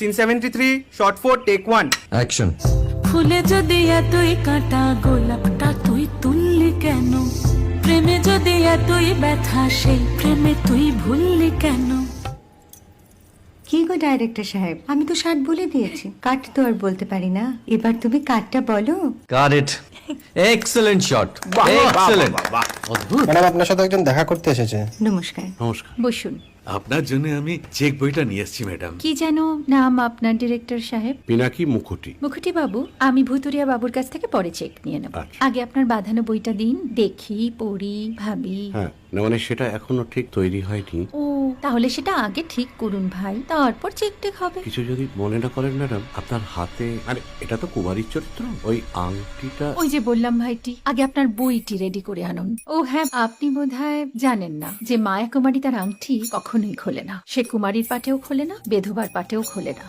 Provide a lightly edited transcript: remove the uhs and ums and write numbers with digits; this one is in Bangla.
Scene 73 short 4 take 1 action. ফুলে যদি এতই কাঁটা গোলাপটা তুই তুললি কেন? প্রেমে যদি এতই ব্যথা সেই প্রেমে তুই ভুললি কেন? কি গো ডাইরেক্টর সাহেব, আমি তো 60 বলে দিয়েছি, কাট তো আর বলতে পারি না, এবার তুমি কাটটা বলো। Got it. Excellent shot, excellent. অদ্ভুত। ম্যাডাম আপনার সাথে একজন দেখা করতে এসেছে। নমস্কার। নমস্কার। বসুন। আপনার জন্য আমি চেক বইটা নিয়ে এসেছি ম্যাডাম। কি যেন নাম আপনার ডিরেক্টর সাহেব? পিনাকি মুখোটি। মুখুটি বাবু, আমি ভুতুরিয়া বাবুর কাছ থেকে পরে চেক নিয়ে নেব। আচ্ছা। আগে আপনার বাঁধানো বইটা দিন, দেখি, পড়ি, ভাবি। হ্যাঁ, না মানে সেটা এখনো ঠিক তৈরি হয়নি। ও, তাহলে সেটা আগে ঠিক করুন ভাই, তারপর চেক টেক হবে। কিছু যদি মনে না করেন ম্যাডাম, আপনার হাতে, আরে এটা তো কুমারীর চরিত্র, ওই আংটিটা। ওই যে বললাম ভাইটি, আগে আপনার বইটি রেডি করে আনুন। ও হ্যাঁ, আপনি বোধহয় জানেন না যে মায়া কুমারী তার আংটি কখনোই খোলে না। সে কুমারীর পাটেও খোলে না, বেধবার পাটেও খোলে না।